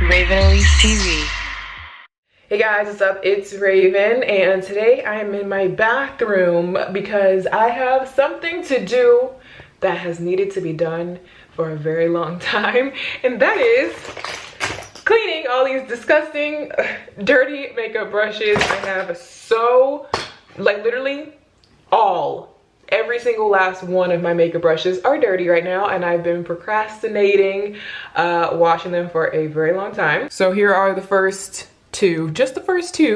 Raven ELYSE TV. Hey guys, what's up? It's Raven, and today I am in my bathroom because I have something to do that has needed to be done for a very long time, and that is cleaning all these disgusting, dirty makeup brushes. I have literally every single last one of my makeup brushes are dirty right now, and I've been procrastinating washing them for a very long time. So here are the first two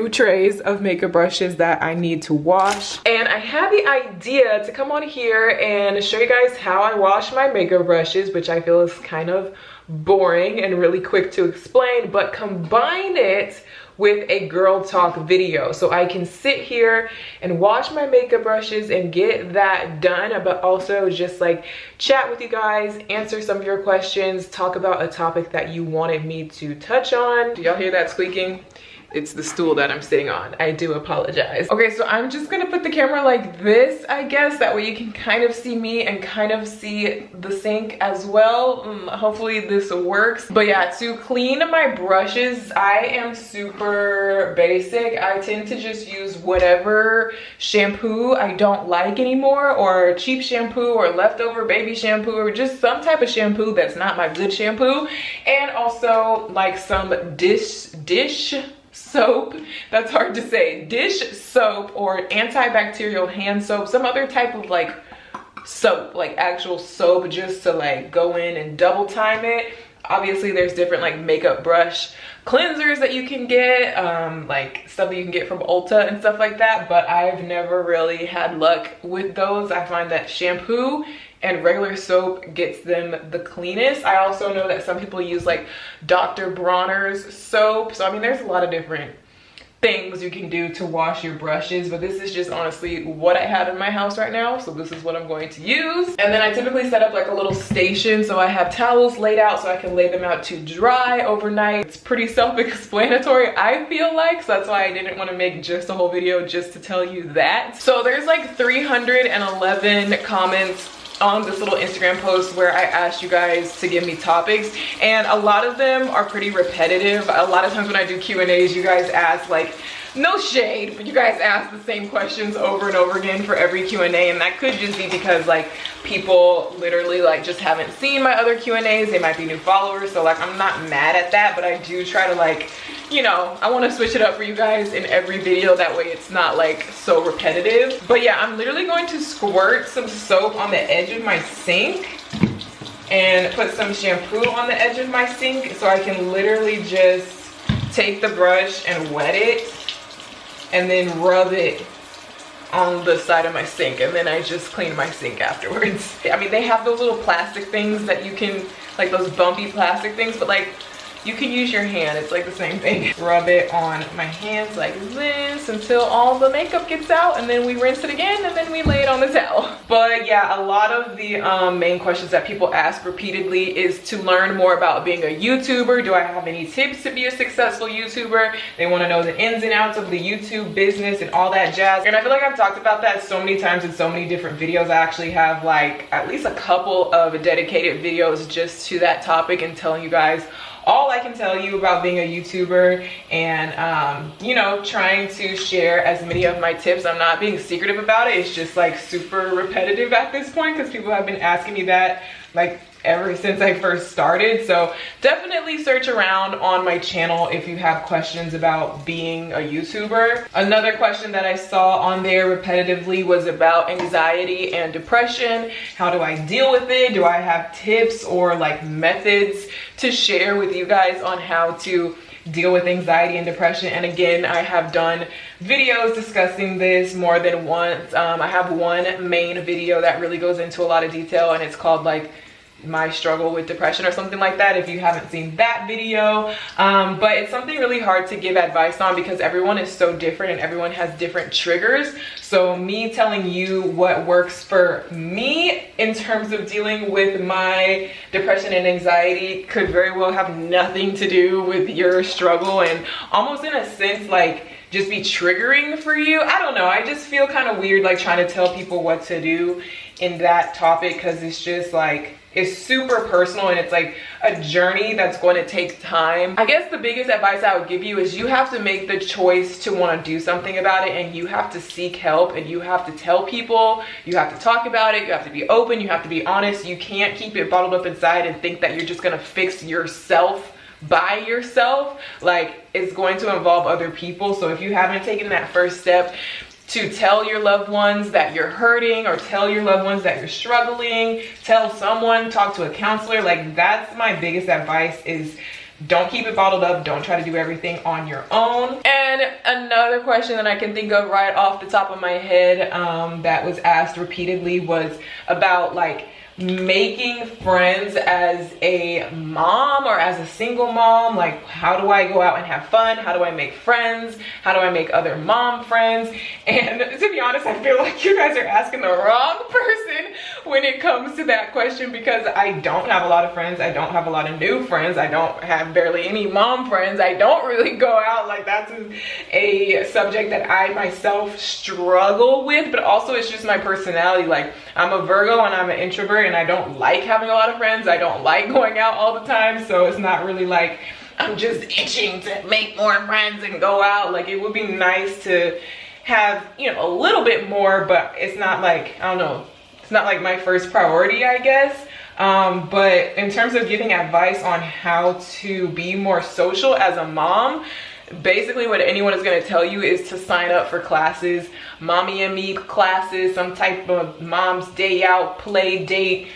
trays of makeup brushes that I need to wash. And I had the idea to come on here and show you guys how I wash my makeup brushes, which I feel is kind of boring and really quick to explain, but combine it with a girl talk video so I can sit here and wash my makeup brushes and get that done, but also just like chat with you guys, answer some of your questions, talk about a topic that you wanted me to touch on. Do y'all hear that squeaking? It's the stool that I'm sitting on. I do apologize. Okay, so I'm just gonna put the camera like this, I guess. That way you can kind of see me and kind of see the sink as well. Hopefully this works. But yeah, to clean my brushes, I am super basic. I tend to just use whatever shampoo I don't like anymore, or cheap shampoo, or leftover baby shampoo, or just some type of shampoo that's not my good shampoo. And also like some dish soap, that's hard to say, dish soap or antibacterial hand soap, some other type of like soap, like actual soap, just to like go in and double time it. Obviously there's different like makeup brush cleansers that you can get, like stuff that you can get from Ulta and stuff like that, but I've never really had luck with those. I find that shampoo and regular soap gets them the cleanest. I also know that some people use like Dr. Bronner's soap. So I mean, there's a lot of different things you can do to wash your brushes, but this is just honestly what I have in my house right now, so this is what I'm going to use. And then I typically set up like a little station, so I have towels laid out so I can lay them out to dry overnight. It's pretty self-explanatory, I feel like, so that's why I didn't want to make just a whole video just to tell you that. So there's like 311 comments on this little Instagram post where I asked you guys to give me topics, and a lot of them are pretty repetitive. A lot of times when I do Q&As, you guys ask, like, no shade, but you guys ask the same questions over and over again for every Q&A, and that could just be because like people literally like just haven't seen my other Q&As. They might be new followers, so like I'm not mad at that, but I do try to like, you know, I want to switch it up for you guys in every video, that way it's not like so repetitive. But yeah, I'm literally going to squirt some soap on the edge of my sink and put some shampoo on the edge of my sink, so I can literally just take the brush and wet it and then rub it on the side of my sink, and then I just clean my sink afterwards. I mean, they have those little plastic things that you can, like those bumpy plastic things, but like you can use your hand, it's like the same thing. Rub it on my hands like this until all the makeup gets out, and then we rinse it again, and then we lay it on the towel. But yeah, a lot of the main questions that people ask repeatedly is to learn more about being a YouTuber. Do I have any tips to be a successful YouTuber? They want to know the ins and outs of the YouTube business and all that jazz. And I feel like I've talked about that so many times in so many different videos. I actually have like at least a couple of dedicated videos just to that topic and telling you guys all I can tell you about being a YouTuber, and you know, trying to share as many of my tips. I'm not being secretive about it. It's just like super repetitive at this point because people have been asking me that like ever since I first started. So definitely search around on my channel if you have questions about being a YouTuber. Another question that I saw on there repetitively was about anxiety and depression. How do I deal with it? Do I have tips or like methods to share with you guys on how to deal with anxiety and depression? And again, I have done videos discussing this more than once. I have one main video that really goes into a lot of detail, and it's called like my struggle with depression or something like that, if you haven't seen that video. But it's something really hard to give advice on because everyone is so different and everyone has different triggers. So me telling you what works for me in terms of dealing with my depression and anxiety could very well have nothing to do with your struggle, and almost in a sense like just be triggering for you. I don't know, I just feel kind of weird like trying to tell people what to do in that topic, because it's just like is super personal, and it's like a journey that's going to take time. I guess the biggest advice I would give you is you have to make the choice to want to do something about it, and you have to seek help, and you have to tell people, you have to talk about it, you have to be open, you have to be honest. You can't keep it bottled up inside and think that you're just going to fix yourself by yourself. Like, it's going to involve other people. So if you haven't taken that first step to tell your loved ones that you're hurting, or tell your loved ones that you're struggling, tell someone, talk to a counselor, like, that's my biggest advice, is don't keep it bottled up. Don't try to do everything on your own. And another question that I can think of right off the top of my head that was asked repeatedly was about like making friends as a mom or as a single mom. Like, how do I go out and have fun? How do I make friends? How do I make other mom friends? And to be honest, I feel like you guys are asking the wrong person when it comes to that question, because I don't have a lot of friends. I don't have a lot of new friends. I don't have barely any mom friends. I don't really go out. Like, that's a subject that I myself struggle with, but also it's just my personality. Like, I'm a Virgo and I'm an introvert, and I don't like having a lot of friends. I don't like going out all the time. So it's not really like I'm just itching to make more friends and go out. Like, it would be nice to have, you know, a little bit more, but it's not like, I don't know, it's not like my first priority, I guess. But in terms of giving advice on how to be more social as a mom, basically what anyone is going to tell you is to sign up for classes, mommy and me classes, some type of mom's day out, play date,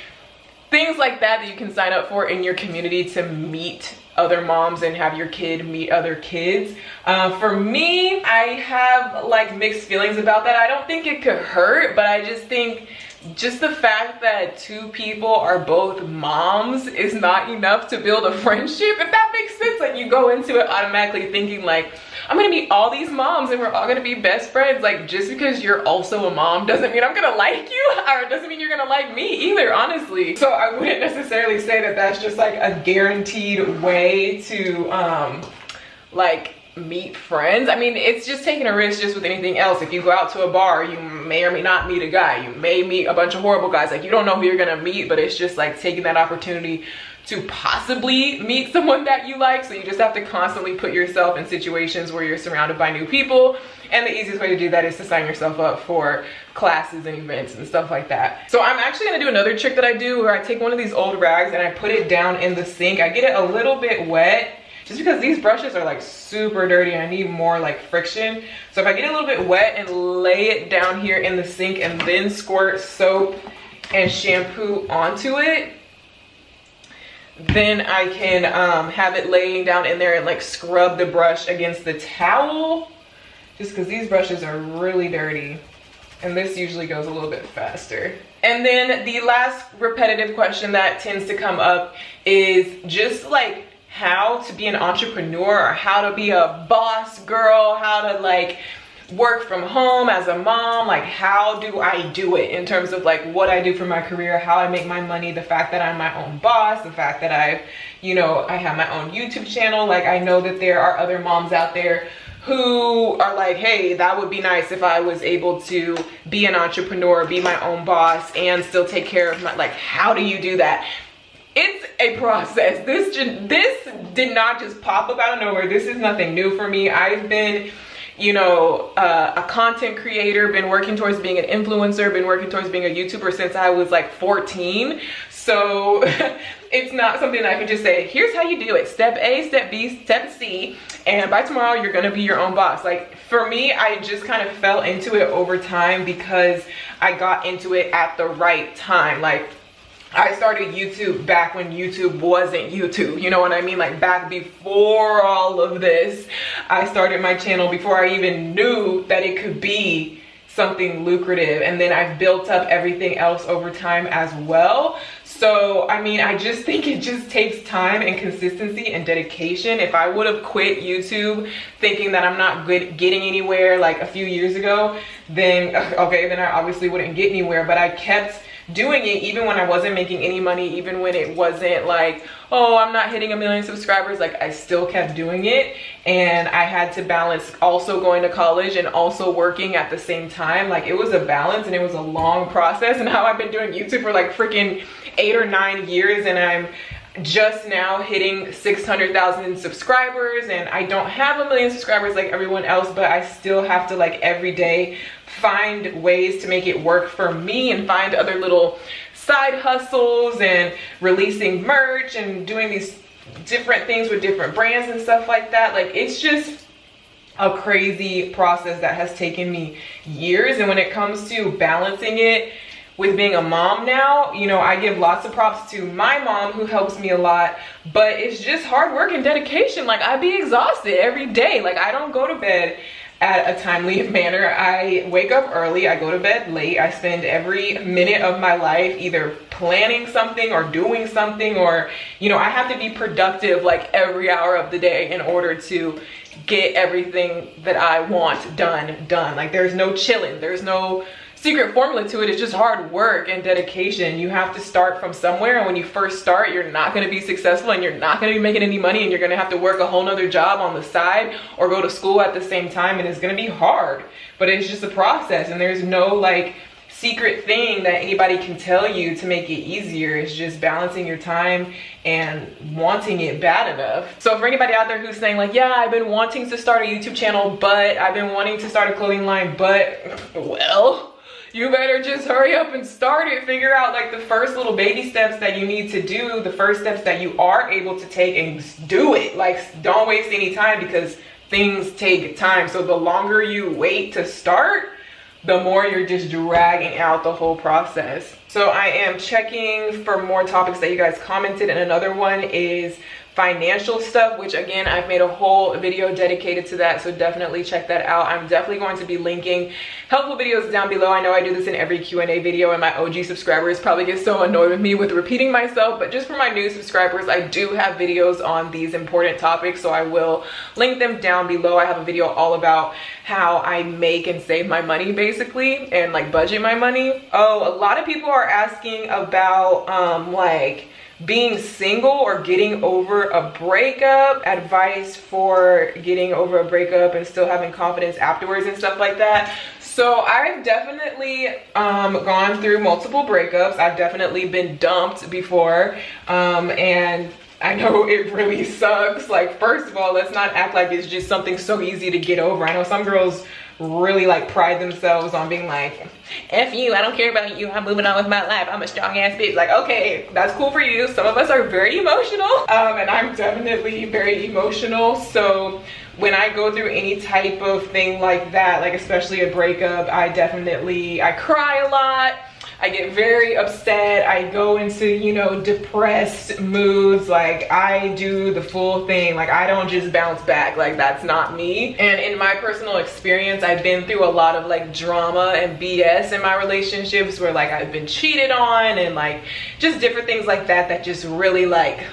things like that that you can sign up for in your community to meet other moms and have your kid meet other kids. For me, I have like mixed feelings about that. I don't think it could hurt, but I just think just the fact that two people are both moms is not enough to build a friendship, if that makes sense. Like, you go into it automatically thinking like, I'm gonna meet all these moms and we're all gonna be best friends. Like, just because you're also a mom doesn't mean I'm gonna like you, or it doesn't mean you're gonna like me either, honestly. So I wouldn't necessarily say that that's just like a guaranteed way to like meet friends. I mean, it's just taking a risk, just with anything else. If you go out to a bar, you may or may not meet a guy. You may meet a bunch of horrible guys. Like, you don't know who you're gonna meet, but it's just like taking that opportunity to possibly meet someone that you like. So you just have to constantly put yourself in situations where you're surrounded by new people. And the easiest way to do that is to sign yourself up for classes and events and stuff like that. So I'm actually gonna do another trick that I do, where I take one of these old rags and I put it down in the sink. I get it a little bit wet, just because these brushes are like super dirty and I need more like friction. So if I get a little bit wet and lay it down here in the sink and then squirt soap and shampoo onto it, then I can have it laying down in there and like scrub the brush against the towel, just because these brushes are really dirty. And this usually goes a little bit faster. And then the last repetitive question that tends to come up is just like how to be an entrepreneur, or how to be a boss girl, how to like work from home as a mom. Like, how do I do it in terms of like what I do for my career, how I make my money, the fact that I'm my own boss, the fact that I have my own YouTube channel. Like, I know that there are other moms out there who are like, hey, that would be nice if I was able to be an entrepreneur, be my own boss, and still take care of my, like, how do you do that? It's a process. This did not just pop up out of nowhere. This is nothing new for me. I've been, a content creator, been working towards being an influencer, been working towards being a YouTuber since I was like 14. So it's not something I can just say, here's how you do it. Step A, step B, step C, and by tomorrow you're gonna be your own boss. Like, for me, I just kind of fell into it over time because I got into it at the right time. Like, I started YouTube back when YouTube wasn't YouTube, you know what I mean? Like, back before all of this. I started my channel before I even knew that it could be something lucrative, and then I've built up everything else over time as well. So, I mean, I just think it just takes time and consistency and dedication. If I would have quit YouTube thinking that I'm not getting anywhere like a few years ago, then okay, then I obviously wouldn't get anywhere. But I kept doing it even when I wasn't making any money, even when it wasn't like, oh, I'm not hitting 1 million subscribers. Like, I still kept doing it, and I had to balance also going to college and also working at the same time. Like, it was a balance, and it was a long process. And now I've been doing YouTube for like freaking 8 or 9 years, and I'm just now hitting 600,000 subscribers, and I don't have 1 million subscribers like everyone else, but I still have to like every day find ways to make it work for me and find other little side hustles and releasing merch and doing these different things with different brands and stuff like that. Like, it's just a crazy process that has taken me years. And when it comes to balancing it with being a mom now, you know, I give lots of props to my mom, who helps me a lot, but it's just hard work and dedication. Like, I be exhausted every day. Like, I don't go to bed at a timely manner. I wake up early, I go to bed late. I spend every minute of my life either planning something or doing something, or, you know, I have to be productive like every hour of the day in order to get everything that I want done. Like, there's no chilling, there's no secret formula to it. It's just hard work and dedication. You have to start from somewhere, and when you first start, you're not going to be successful, and you're not going to be making any money, and you're going to have to work a whole nother job on the side or go to school at the same time, and it's going to be hard. But it's just a process, and there's no like secret thing that anybody can tell you to make it easier. It's just balancing your time and wanting it bad enough. So for anybody out there who's saying like, yeah, I've been wanting to start a YouTube channel, but I've been wanting to start a clothing line, but, well, you better just hurry up and start it. Figure out like the first little baby steps that you need to do, the first steps that you are able to take, and do it. Like, don't waste any time, because things take time. So the longer you wait to start, the more you're just dragging out the whole process. So I am checking for more topics that you guys commented, and another one is financial stuff, which again, I've made a whole video dedicated to that, so definitely check that out. I'm definitely going to be linking helpful videos down below. I know I do this in every Q&A video, and my OG subscribers probably get so annoyed with me with repeating myself, but just for my new subscribers, I do have videos on these important topics, so I will link them down below. I have a video all about how I make and save my money, basically, and like budget my money. Oh, a lot of people are asking about like being single or getting over a breakup, advice for getting over a breakup and still having confidence afterwards and stuff like that. So I've definitely gone through multiple breakups. I've definitely been dumped before, and I know it really sucks. Like, first of all, let's not act like it's just something so easy to get over. I know some girls really like pride themselves on being like, F you, I don't care about you, I'm moving on with my life, I'm a strong ass bitch. Like, okay, that's cool for you. Some of us are very emotional, and I'm definitely very emotional. So when I go through any type of thing like that, like especially a breakup, I cry a lot. I get very upset. I go into, you know, depressed moods. Like, I do the full thing. Like, I don't just bounce back. Like, that's not me. And in my personal experience, I've been through a lot of like drama and BS in my relationships, where like I've been cheated on and like just different things like that that just really like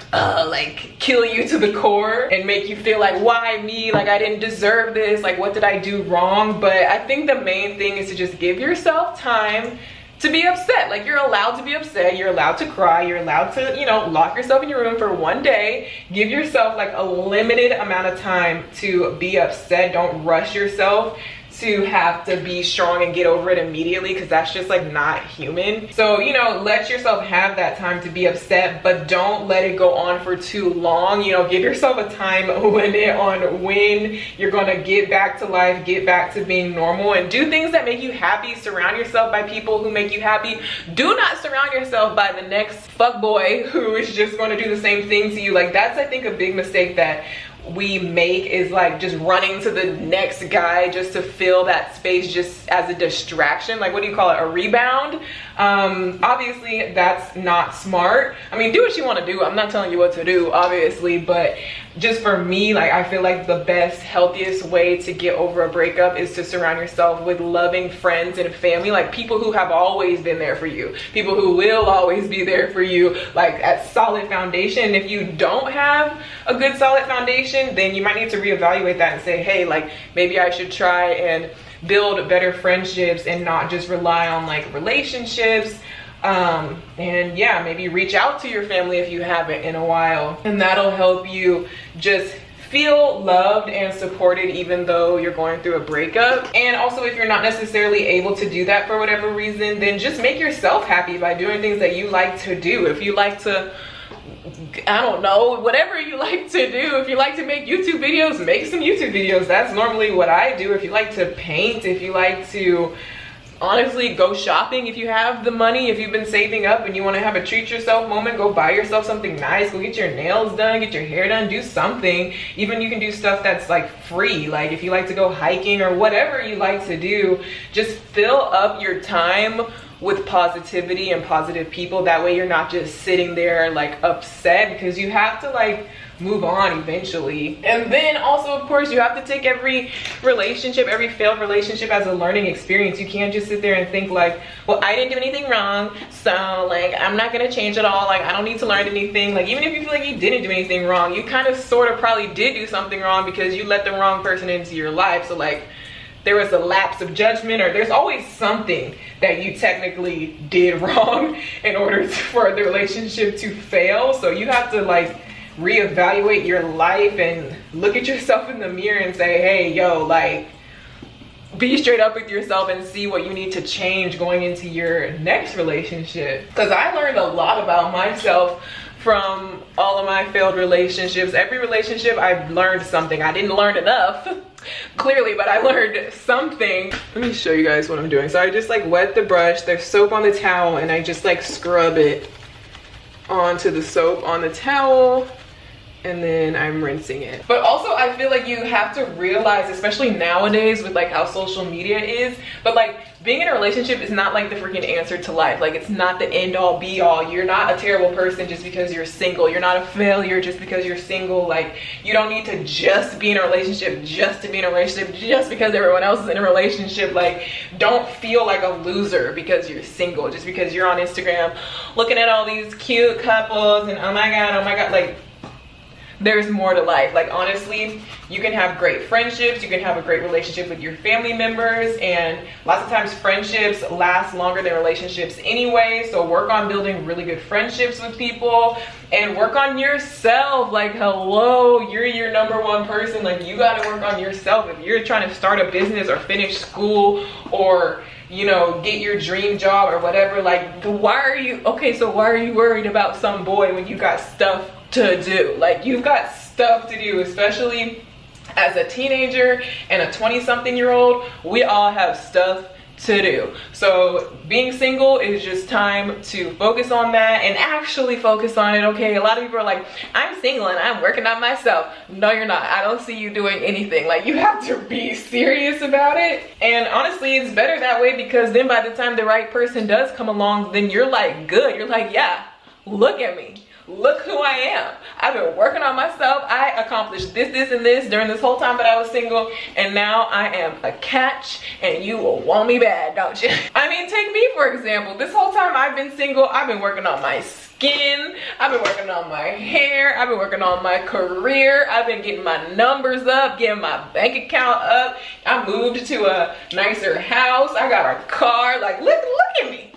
kill you to the core and make you feel like, why me? Like, I didn't deserve this. Like, what did I do wrong? But I think the main thing is to just give yourself time to be upset. Like, you're allowed to be upset, you're allowed to cry, you're allowed to, you know, lock yourself in your room for one day. Give yourself like a limited amount of time to be upset. Don't rush yourself to have to be strong and get over it immediately, because that's just like not human. So, you know, let yourself have that time to be upset, but don't let it go on for too long. You know, give yourself a time limit on when you're gonna get back to life, get back to being normal, and do things that make you happy. Surround yourself by people who make you happy. Do not surround yourself by the next fuckboy who is just gonna do the same thing to you. Like, that's, I think, a big mistake that we make, is like just running to the next guy just to fill that space, just as a distraction. Like, what do you call it, a rebound? Obviously that's not smart. I mean, do what you want to do, I'm not telling you what to do, obviously, but just for me, like, I feel like the best, healthiest way to get over a breakup is to surround yourself with loving friends and family, like people who have always been there for you, people who will always be there for you, like at solid foundation. And if you don't have a good solid foundation, then you might need to reevaluate that and say, hey, like, maybe I should try and build better friendships and not just rely on like relationships And yeah, maybe reach out to your family if you haven't in a while, and that'll help you just feel loved and supported even though you're going through a breakup. And also, if you're not necessarily able to do that for whatever reason, then just make yourself happy by doing things that you like to do. If you like to, I don't know, whatever you like to do. If you like to make YouTube videos, make some YouTube videos. That's normally what I do. If you like to paint, if you like to honestly go shopping, if you have the money, if you've been saving up and you want to have a treat yourself moment, go buy yourself something nice, go get your nails done, get your hair done, do something. Even you can do stuff that's like free, like if you like to go hiking or whatever you like to do, just fill up your time with positivity and positive people. That way you're not just sitting there like upset, because you have to like move on eventually. And then also, of course, you have to take every relationship, every failed relationship as a learning experience. You can't just sit there and think like, well, I didn't do anything wrong, so like I'm not gonna change at all, like I don't need to learn anything. Like even if you feel like you didn't do anything wrong, you kind of sort of probably did do something wrong because you let the wrong person into your life. So like there was a lapse of judgment, or there's always something that you technically did wrong in order for the relationship to fail. So you have to like reevaluate your life and look at yourself in the mirror and say, hey, yo, like be straight up with yourself and see what you need to change going into your next relationship. Because I learned a lot about myself from all of my failed relationships. Every relationship I've learned something. I didn't learn enough clearly, but I learned something. Let me show you guys what I'm doing. So I just like wet the brush, there's soap on the towel, and I just like scrub it onto the soap on the towel, and then I'm rinsing it. But also I feel like you have to realize, especially nowadays with like how social media is, but like being in a relationship is not like the freaking answer to life. Like it's not the end all be all. You're not a terrible person just because you're single. You're not a failure just because you're single. Like you don't need to just be in a relationship just to be in a relationship, just because everyone else is in a relationship. Like don't feel like a loser because you're single, just because you're on Instagram looking at all these cute couples and oh my god, like there's more to life. Like honestly, you can have great friendships, you can have a great relationship with your family members, and lots of times friendships last longer than relationships anyway. So work on building really good friendships with people and work on yourself. Like hello, you're your number one person. Like you got to work on yourself. If you're trying to start a business or finish school or you know, get your dream job or whatever, like why are you worried about some boy when you got stuff to do? Like you've got stuff to do, especially as a teenager and a 20-something-year-old. We all have stuff to do. So being single is just time to focus on that and actually focus on it. Okay, a lot of people are like, I'm single and I'm working on myself. No, you're not. I don't see you doing anything. Like you have to be serious about it. And honestly, it's better that way, because then by the time the right person does come along, then you're like good. You're like, yeah, look at me. Look who I am. I've been working on myself. I accomplished this, and this during this whole time that I was single, and now I am a catch, and you will want me bad, don't you? I mean, take me for example. This whole time I've been single, I've been working on my skin, I've been working on my hair, I've been working on my career, I've been getting my numbers up, getting my bank account up. I moved to a nicer house, I got a car. Like look at me.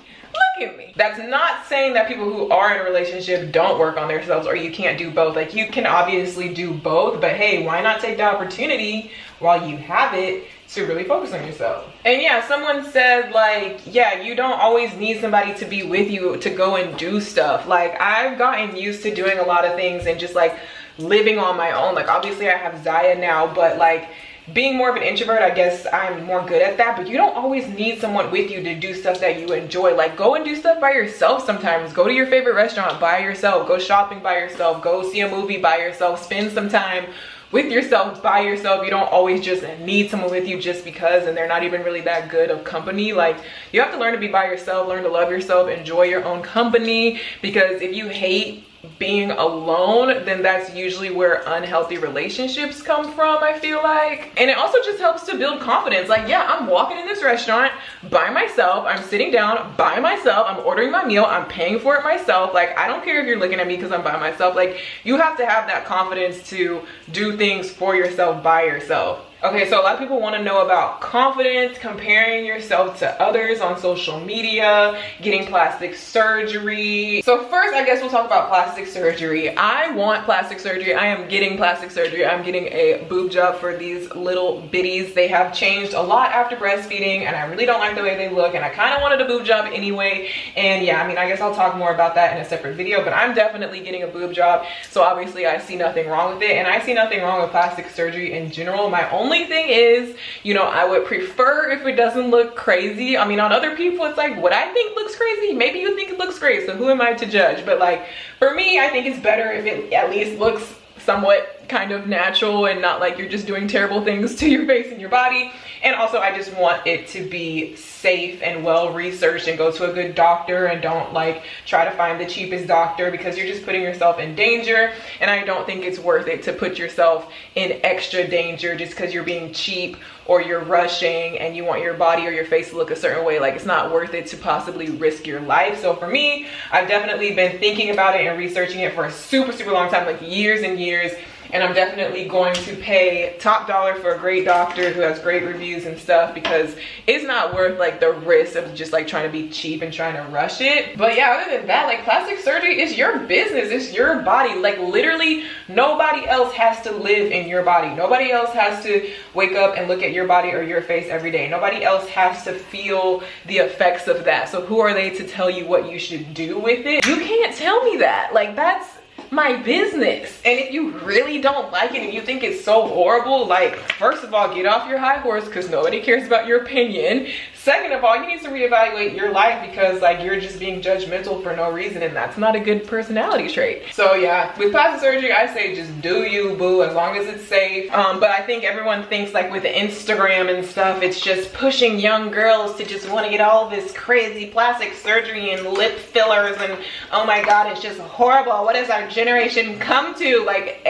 Look at me. That's not saying that people who are in a relationship don't work on themselves or you can't do both. Like you can obviously do both, but hey, why not take the opportunity while you have it to really focus on yourself? And yeah, someone said like, yeah, you don't always need somebody to be with you to go and do stuff. Like I've gotten used to doing a lot of things and just like living on my own. Like obviously I have Ziya now, but like being more of an introvert, I guess I'm more good at that. But you don't always need someone with you to do stuff that you enjoy. Like go and do stuff by yourself sometimes. Go to your favorite restaurant by yourself. Go shopping by yourself. Go see a movie by yourself. Spend some time with yourself by yourself. You don't always just need someone with you just because, and they're not even really that good of company. Like you have to learn to be by yourself, learn to love yourself, enjoy your own company, because if you hate being alone, then that's usually where unhealthy relationships come from, I feel like. And it also just helps to build confidence. Like yeah, I'm walking in this restaurant by myself, I'm sitting down by myself, I'm ordering my meal, I'm paying for it myself. Like I don't care if you're looking at me because I'm by myself. Like you have to have that confidence to do things for yourself by yourself. Okay, so a lot of people want to know about confidence, comparing yourself to others on social media, getting plastic surgery. So first, I guess we'll talk about plastic surgery. I want plastic surgery. I am getting plastic surgery. I'm getting a boob job for these little bitties. They have changed a lot after breastfeeding, and I really don't like the way they look, and I kind of wanted a boob job anyway. And yeah, I mean, I guess I'll talk more about that in a separate video, but I'm definitely getting a boob job. So obviously I see nothing wrong with it, and I see nothing wrong with plastic surgery in general. My only thing is, you know, I would prefer if it doesn't look crazy. I mean, on other people, it's like, what I think looks crazy, maybe you think it looks great, so who am I to judge? But like, for me, I think it's better if it at least looks somewhat kind of natural and not like you're just doing terrible things to your face and your body. And also, I just want it to be safe and well researched, and go to a good doctor, and don't like try to find the cheapest doctor, because you're just putting yourself in danger. And I don't think it's worth it to put yourself in extra danger just because you're being cheap or you're rushing and you want your body or your face to look a certain way. Like, it's not worth it to possibly risk your life. So for me, I've definitely been thinking about it and researching it for a super long time, like years and years. And I'm definitely going to pay top dollar for a great doctor who has great reviews and stuff, because it's not worth like the risk of just like trying to be cheap and trying to rush it. But yeah, other than that, like, plastic surgery is your business. It's your body. Like, literally nobody else has to live in your body. Nobody else has to wake up and look at your body or your face every day. Nobody else has to feel the effects of that. So who are they to tell you what you should do with it? You can't tell me that. Like, that's my business. And if you really don't like it and you think it's so horrible, like, first of all, get off your high horse, because nobody cares about your opinion. Second of all, you need to reevaluate your life, because like, you're just being judgmental for no reason, and that's not a good personality trait. So yeah, with plastic surgery, I say just do you, boo, as long as it's safe. But I think everyone thinks like with the Instagram and stuff, it's just pushing young girls to just want to get all this crazy plastic surgery and lip fillers, and oh my god, it's just horrible. What has our generation come to? Like,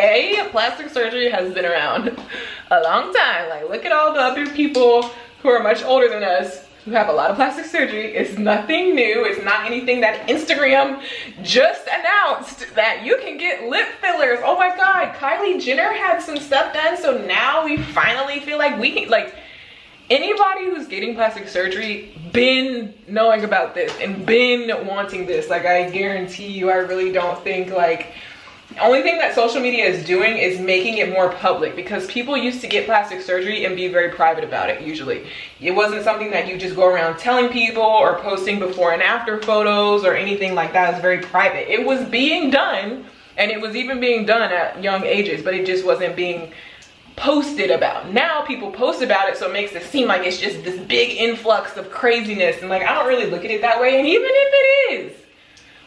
plastic surgery has been around a long time. Like, look at all the other people who are much older than us who have a lot of plastic surgery. It's nothing new. It's not anything that Instagram just announced, that you can get lip fillers. Oh my god, Kylie Jenner had some stuff done, so now we finally feel like we can, like, anybody who's getting plastic surgery been knowing about this and been wanting this. Like, I guarantee you, I really don't think like, the only thing that social media is doing is making it more public, because people used to get plastic surgery and be very private about it. Usually it wasn't something that you just go around telling people or posting before and after photos or anything like that. It's very private. It was being done, and it was even being done at young ages, but it just wasn't being posted about. Now people post about it, so it makes it seem like it's just this big influx of craziness, and like, I don't really look at it that way. And even if it is,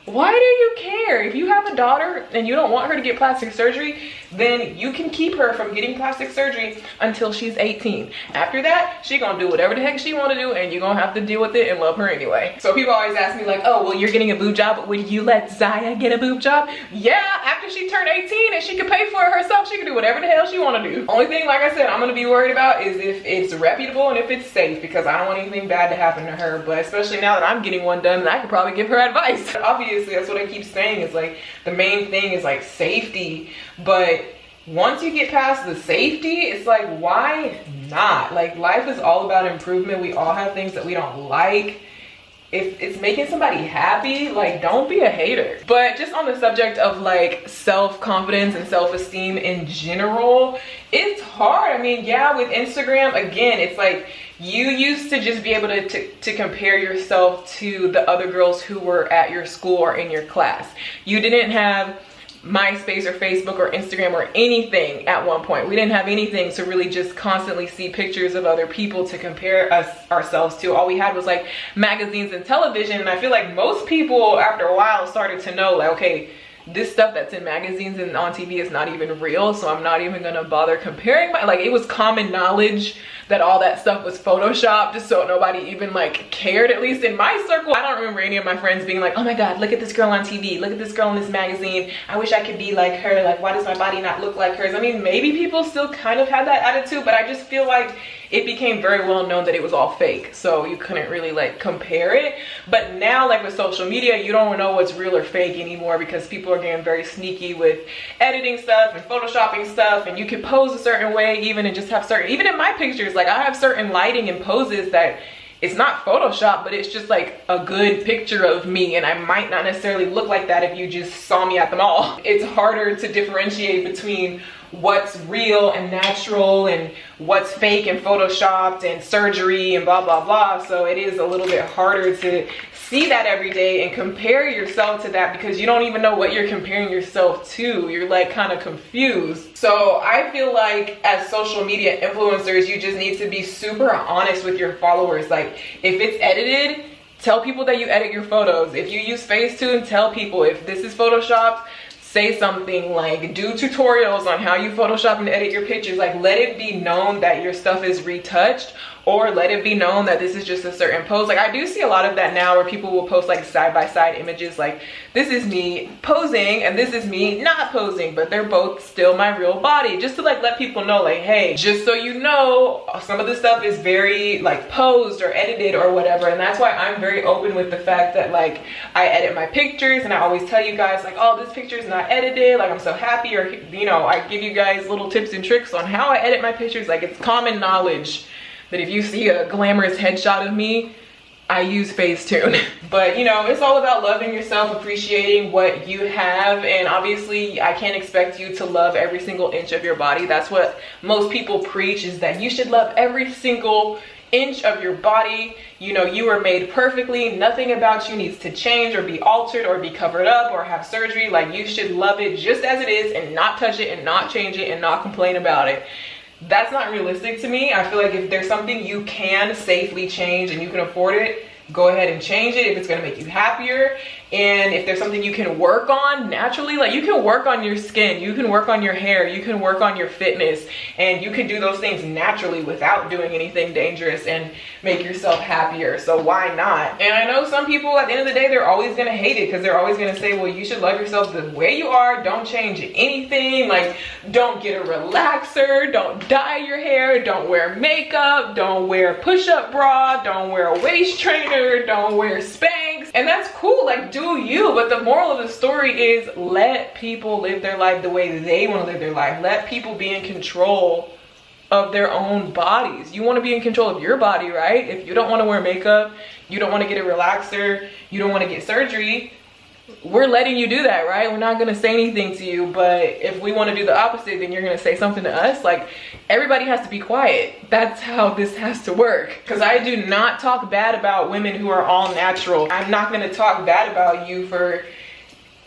why do you care? If you have a daughter and you don't want her to get plastic surgery, then you can keep her from getting plastic surgery until she's 18. After that, she gonna do whatever the heck she wanna do, and you're gonna have to deal with it and love her anyway. So people always ask me like, oh, well, you're getting a boob job, but would you let Ziya get a boob job? Yeah, after she turned 18 and she can pay for it herself, she can do whatever the hell she wanna do. Only thing, like I said, I'm gonna be worried about is if it's reputable and if it's safe, because I don't want anything bad to happen to her. But especially now that I'm getting one done, and I could probably give her advice. Obviously, that's what I keep saying, is like, the main thing is like safety. But once you get past the safety, it's like, why not? Like, life is all about improvement. We all have things that we don't like. If it's making somebody happy, like, don't be a hater. But just on the subject of like self-confidence and self-esteem in general, it's hard. I mean, yeah, with Instagram, again, it's like, you used to just be able to compare yourself to the other girls who were at your school or in your class. You didn't have MySpace or Facebook or Instagram or anything at one point. We didn't have anything to really just constantly see pictures of other people to compare ourselves to. All we had was like magazines and television, and I feel like most people after a while started to know like, okay, this stuff that's in magazines and on TV is not even real, so I'm not even gonna bother comparing like, it was common knowledge that all that stuff was photoshopped, so nobody even like cared, at least in my circle. I don't remember any of my friends being like, oh my god, look at this girl on TV, look at this girl in this magazine, I wish I could be like her, like, why does my body not look like hers? I mean, maybe people still kind of had that attitude, but I just feel like it became very well known that it was all fake, so you couldn't really like compare it. But now, like with social media, you don't know what's real or fake anymore, because people are getting very sneaky with editing stuff and photoshopping stuff, and you can pose a certain way even and just have certain, even in my pictures, like I have certain lighting and poses that it's not Photoshop, but it's just like a good picture of me, and I might not necessarily look like that if you just saw me at the mall. It's harder to differentiate between what's real and natural and what's fake and photoshopped and surgery and blah blah blah. So it is a little bit harder to see that every day and compare yourself to that, because you don't even know what you're comparing yourself to. You're like kind of confused. So I feel like as social media influencers, you just need to be super honest with your followers. Like if it's edited, tell people that you edit your photos. If you use Facetune, tell people. If this is photoshopped, say something. Like do tutorials on how you Photoshop and edit your pictures. Like let it be known that your stuff is retouched, or let it be known that this is just a certain pose. Like I do see a lot of that now, where people will post like side-by-side images, like this is me posing and this is me not posing, but they're both still my real body, just to like let people know, like, hey, just so you know, some of this stuff is very like posed or edited or whatever. And that's why I'm very open with the fact that like I edit my pictures, and I always tell you guys like, oh, this picture is not edited, like I'm so happy, or you know, I give you guys little tips and tricks on how I edit my pictures. Like it's common knowledge that if you see a glamorous headshot of me, I use Facetune. But you know, it's all about loving yourself, appreciating what you have, and obviously I can't expect you to love every single inch of your body. That's what most people preach, is that you should love every single inch of your body. You know, you are made perfectly. Nothing about you needs to change or be altered or be covered up or have surgery. Like you should love it just as it is and not touch it and not change it and not complain about it. That's not realistic to me. I feel like if there's something you can safely change and you can afford it, go ahead and change it if it's going to make you happier. And if there's something you can work on naturally, like you can work on your skin, you can work on your hair, you can work on your fitness, and you can do those things naturally without doing anything dangerous and make yourself happier. So why not? And I know some people at the end of the day, they're always going to hate it, because they're always going to say, well, you should love yourself the way you are. Don't change anything. Like don't get a relaxer, don't dye your hair, don't wear makeup, don't wear push-up bra, don't wear a waist trainer, don't wear Spanx. And that's cool. Like do you, but the moral of the story is let people live their life the way they want to live their life. Let people be in control of their own bodies. You want to be in control of your body, right? If you don't want to wear makeup, you don't want to get a relaxer, you don't want to get surgery, we're letting you do that, right? We're not going to say anything to you. But if we want to do the opposite, then you're going to say something to us. Like everybody has to be quiet. That's how this has to work. Because I do not talk bad about women who are all natural. I'm not going to talk bad about you for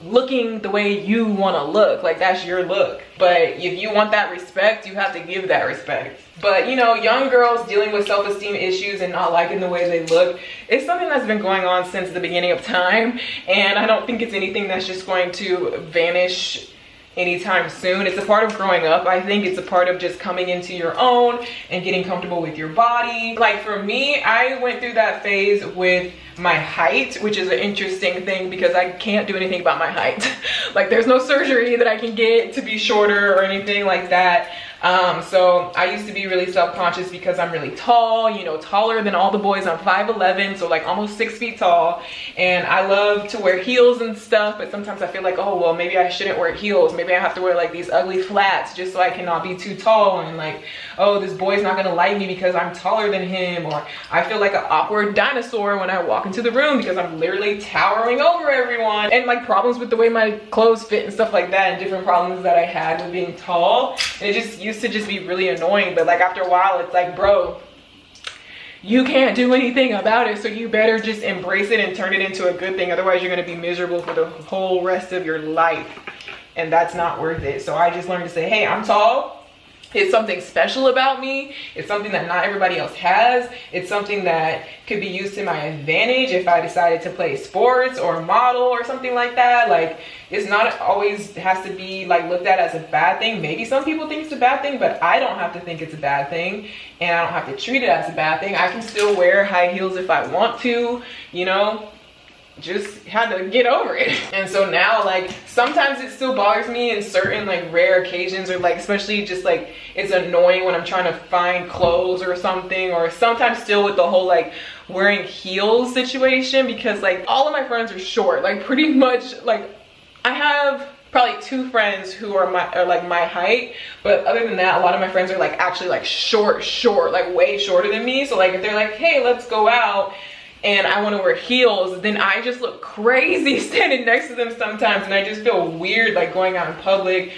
looking the way you want to look. Like that's your look. But if you want that respect, you have to give that respect. But you know, young girls dealing with self-esteem issues and not liking the way they look, it's something that's been going on since the beginning of time, and I don't think it's anything that's just going to vanish anytime soon. It's a part of growing up. I think it's a part of just coming into your own and getting comfortable with your body. Like for me, I went through that phase with my height, which is an interesting thing because I can't do anything about my height. Like there's no surgery that I can get to be shorter or anything like that. So I used to be really self-conscious because I'm really tall, you know, taller than all the boys. I'm 5'11", so like almost 6 feet tall, and I love to wear heels and stuff, but sometimes I feel like, oh well, maybe I shouldn't wear heels, maybe I have to wear like these ugly flats just so I cannot be too tall, and like, oh, this boy's not gonna like me because I'm taller than him, or I feel like an awkward dinosaur when I walk into the room because I'm literally towering over everyone, and like problems with the way my clothes fit and stuff like that, and different problems that I had with being tall. And it just used to just be really annoying, but like after a while it's like, bro, you can't do anything about it, so you better just embrace it and turn it into a good thing. Otherwise you're going to be miserable for the whole rest of your life, and that's not worth it. So I just learned to say, hey, I'm tall. It's something special about me. It's something that not everybody else has. It's something that could be used to my advantage if I decided to play sports or model or something like that. Like, it's not always has to be like looked at as a bad thing. Maybe some people think it's a bad thing, but I don't have to think it's a bad thing, and I don't have to treat it as a bad thing. I can still wear high heels if I want to, you know. just had to get over it. And so now, like, sometimes it still bothers me in certain like rare occasions, or like especially just like it's annoying when I'm trying to find clothes or something, or sometimes still with the whole like wearing heels situation, because like all of my friends are short, like pretty much. Like I have probably 2 friends who are like my height, but other than that, a lot of my friends are like actually like short, like way shorter than me. So like if they're like, hey, let's go out, and I want to wear heels, then I just look crazy standing next to them sometimes, and I just feel weird like going out in public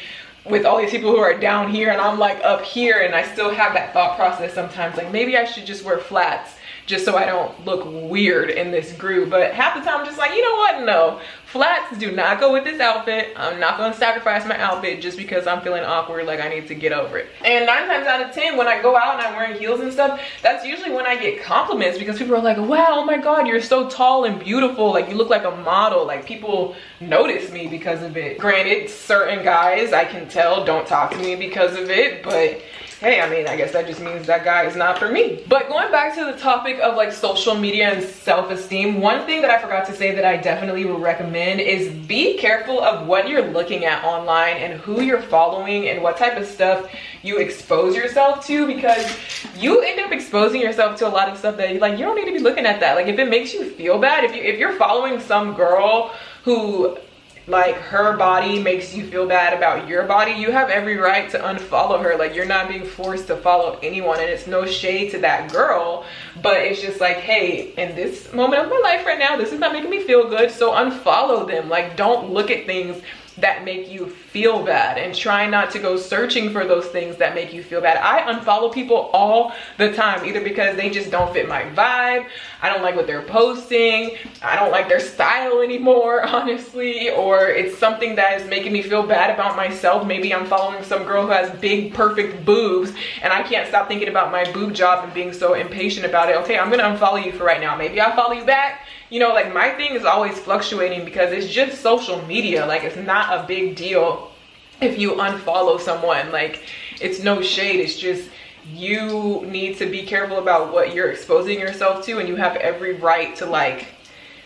with all these people who are down here and I'm like up here, and I still have that thought process sometimes like maybe I should just wear flats just so I don't look weird in this group. But half the time I'm just like, you know what, no, flats do not go with this outfit. I'm not going to sacrifice my outfit just because I'm feeling awkward, like I need to get over it. And 9 times out of 10 when I go out and I'm wearing heels and stuff, that's usually when I get compliments, because people are like, wow, oh my god, you're so tall and beautiful, like you look like a model. Like people notice me because of it. Granted, certain guys I can tell don't talk to me because of it, but hey, I mean, I guess that just means that guy is not for me. But going back to the topic of like social media and self-esteem, one thing that I forgot to say that I definitely would recommend is be careful of what you're looking at online and who you're following and what type of stuff you expose yourself to, because you end up exposing yourself to a lot of stuff that you don't need to be looking at that. Like if it makes you feel bad, if you're following some girl who like her body makes you feel bad about your body, you have every right to unfollow her. Like you're not being forced to follow anyone, and it's no shade to that girl, but it's just like, hey, in this moment of my life right now, this is not making me feel good, so unfollow them. Like don't look at things that make you feel bad, and try not to go searching for those things that make you feel bad. I unfollow people all the time, either because they just don't fit my vibe, I don't like what they're posting, I don't like their style anymore, honestly, or it's something that is making me feel bad about myself. Maybe I'm following some girl who has big perfect boobs and I can't stop thinking about my boob job and being so impatient about it. Okay, I'm gonna unfollow you for right now. Maybe I'll follow you back. You know, like my thing is always fluctuating because it's just social media. Like it's not a big deal if you unfollow someone. Like it's no shade, it's just you need to be careful about what you're exposing yourself to, and you have every right to like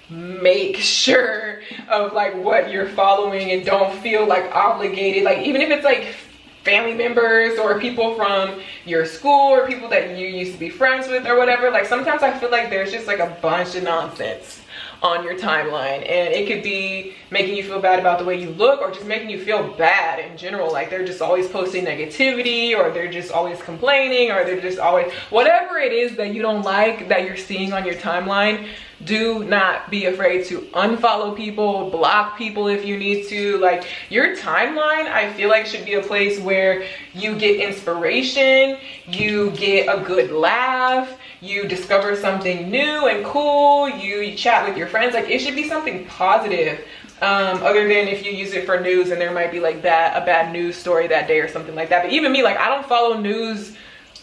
make sure of like what you're following, and don't feel like obligated. Like even if it's like family members or people from your school or people that you used to be friends with or whatever, like sometimes I feel like there's just like a bunch of nonsense on your timeline, and it could be making you feel bad about the way you look, or just making you feel bad in general. Like they're just always posting negativity, or they're just always complaining, or they're just always whatever it is that you don't like that you're seeing on your timeline. Do not be afraid to unfollow people, block people if you need to. Like your timeline, I feel like should be a place where you get inspiration, you get a good laugh, you discover something new and cool, you chat with your friends. Like it should be something positive, other than if you use it for news and there might be like a bad news story that day or something like that. But even me, like I don't follow news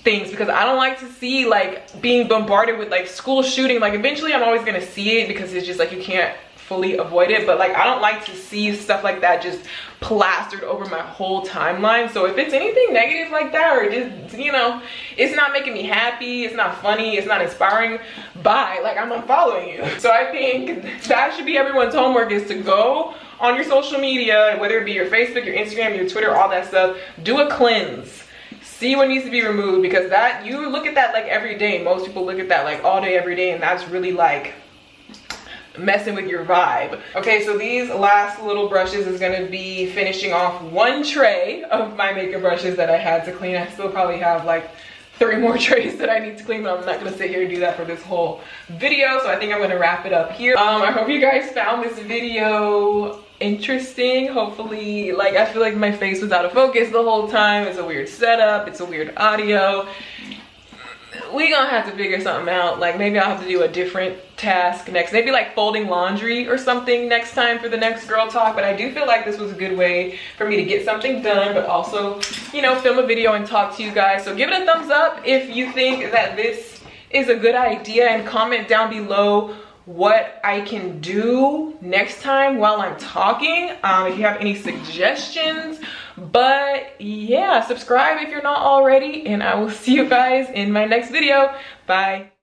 things because I don't like to see like being bombarded with like school shooting. Like eventually I'm always gonna see it because it's just like you can't fully avoid it, but like I don't like to see stuff like that just plastered over my whole timeline. So if it's anything negative like that, or just, you know, it's not making me happy, it's not funny, it's not inspiring, bye, like I'm unfollowing you. So I think that should be everyone's homework, is to go on your social media, whether it be your Facebook, your Instagram, your Twitter, all that stuff, do a cleanse. See what needs to be removed, because that, you look at that like every day. Most people look at that like all day, every day, and that's really like messing with your vibe. Okay, so these last little brushes is gonna be finishing off one tray of my makeup brushes that I had to clean. I still probably have like 3 more trays that I need to clean, but I'm not gonna sit here and do that for this whole video. So I think I'm gonna wrap it up here. I hope you guys found this video interesting. Hopefully, like, I feel like my face was out of focus the whole time. It's a weird setup, it's a weird audio. We gonna have to figure something out. Like maybe I'll have to do a different task next, maybe like folding laundry or something next time for the next girl talk. But I do feel like this was a good way for me to get something done, but also, you know, film a video and talk to you guys. So give it a thumbs up if you think that this is a good idea, and comment down below what I can do next time while I'm talking, if you have any suggestions. But yeah, subscribe if you're not already, and I will see you guys in my next video. Bye.